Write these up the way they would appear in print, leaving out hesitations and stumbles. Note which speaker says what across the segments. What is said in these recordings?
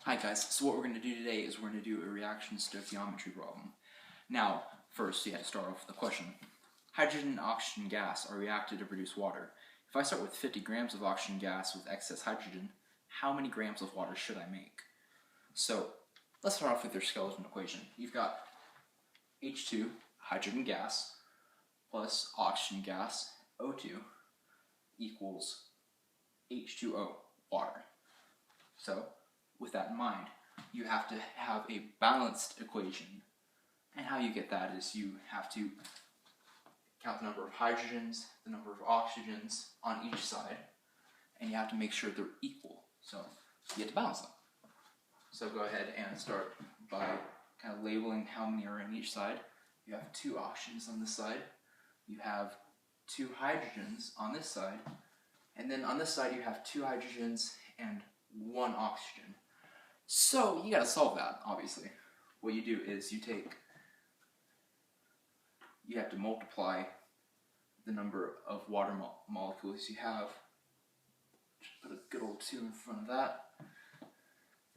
Speaker 1: Hi guys, so what we're going to do today is we're going to do a reaction stoichiometry problem. Now, first you have to start off with the question. Hydrogen and oxygen gas are reacted to produce water. If I start with 50 grams of oxygen gas with excess hydrogen, how many grams of water should I make? So, let's start off with your skeleton equation. You've got H2, hydrogen gas, plus oxygen gas, O2, equals H2O, water. So, with that in mind, you have to have a balanced equation. And how you get that is you have to count the number of hydrogens, the number of oxygens on each side, and you have to make sure they're equal. So you have to balance them. So go ahead and start by kind of labeling how many are on each side. You have 2 oxygens on this side, you have 2 hydrogens on this side, and then on this side you have 2 hydrogens and 1 oxygen. So you gotta solve that, obviously. What you do is you have to multiply the number of water molecules you have. Just put a good old 2 in front of that.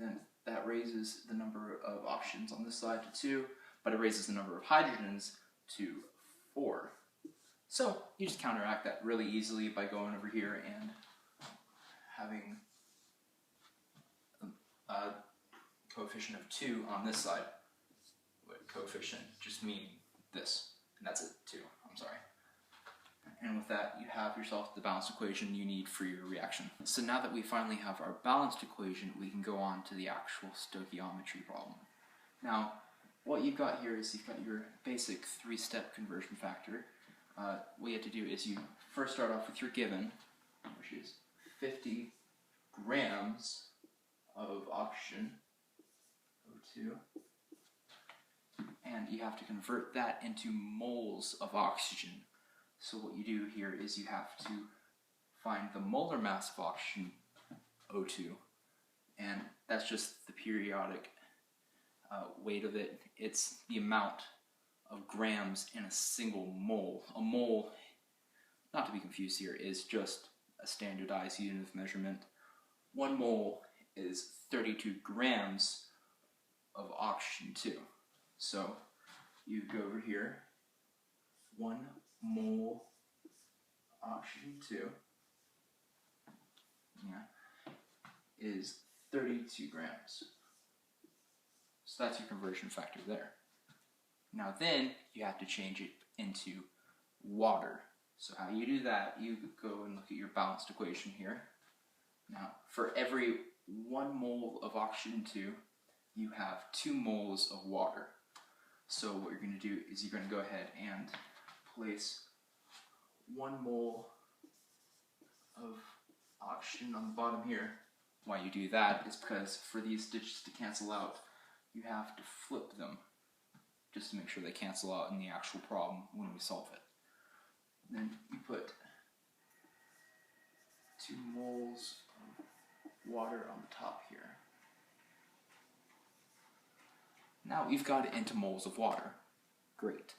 Speaker 1: Then that raises the number of oxygens on this side to 2, but it raises the number of hydrogens to 4. So you just counteract that really easily by going over here and having a coefficient of 2 on this side. Coefficient just meaning this, and that's it, 2, I'm sorry. And with that, you have yourself the balanced equation you need for your reaction. So now that we finally have our balanced equation, we can go on to the actual stoichiometry problem. Now, what you've got here is you've got your basic 3-step conversion factor. What you have to do is you first start off with your given, which is 50 grams of oxygen, O2, and you have to convert that into moles of oxygen. So what you do here is you have to find the molar mass of oxygen, O2, and that's just the periodic weight of it. It's the amount of grams in a single mole. A mole, not to be confused here, is just a standardized unit of measurement. 1 mole is 32 grams of oxygen 2. So you go over here, 1 mole oxygen 2 is 32 grams. So that's your conversion factor there. Now then, you have to change it into water. So how you do that, you go and look at your balanced equation here. Now, for every 1 mole of oxygen 2, you have 2 moles of water. So what you're going to do is you're going to go ahead and place 1 mole of oxygen on the bottom here. Why you do that is because for these digits to cancel out, you have to flip them just to make sure they cancel out in the actual problem when we solve it. Then you put 2 moles of water on the top here. Now we've got it into moles of water. Great.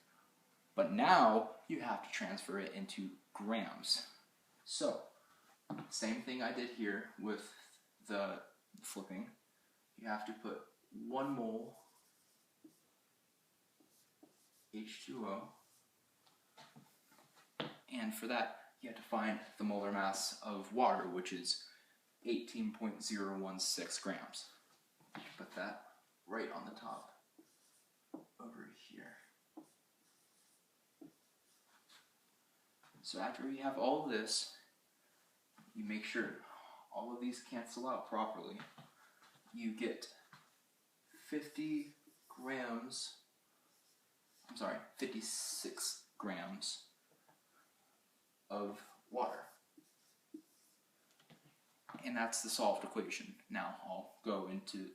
Speaker 1: But now you have to transfer it into grams. So, same thing I did here with the flipping. You have to put 1 mole H2O, and for that you have to find the molar mass of water, which is 18.016 grams. Put that right on the top over here. So after you have all of this, you make sure all of these cancel out properly. You get 56 grams of water. And that's the solved equation. Now I'll go into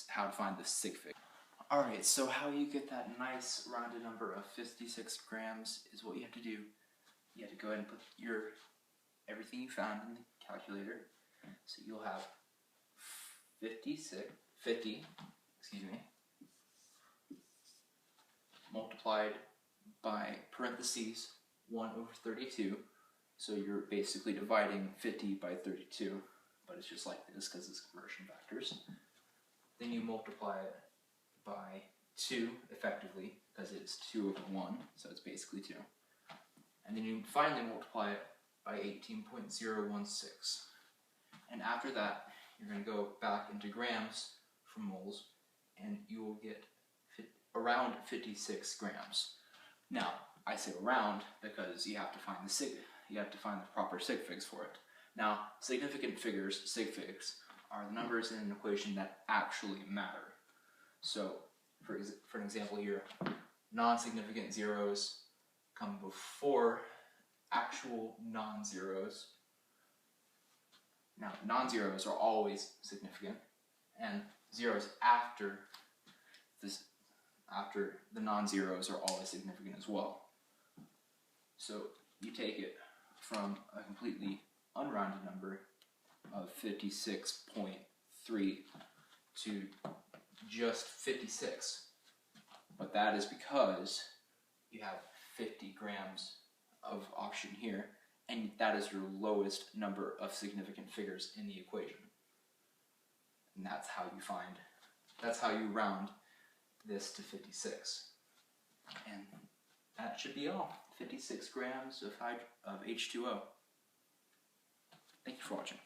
Speaker 1: how to find the sig fig. Alright, so how you get that nice rounded number of 56 grams is what you have to do. You have to go ahead and put everything you found in the calculator. So you'll have 50 multiplied by parentheses 1 over 32. So you're basically dividing 50 by 32, but it's just like this because it's conversion factors. then you multiply it by 2 effectively, because it's 2 over 1, so it's basically 2. And then you finally multiply it by 18.016. And after that, you're going to go back into grams from moles, and you will get around 56 grams. Now, I say around because you have to find the proper sig figs for it. Now, significant figures, sig figs, are the numbers in an equation that actually matter. So, for an example here, non-significant zeros come before actual non-zeros. Now, non-zeros are always significant, and zeros after the non-zeros are always significant as well. So you take it from a completely unrounded number of 56.3 to just 56. But that is because you have 50 grams of oxygen here, and that is your lowest number of significant figures in the equation. And that's how you round this to 56. And that should be all. 56 grams of H2O. Thank you for watching.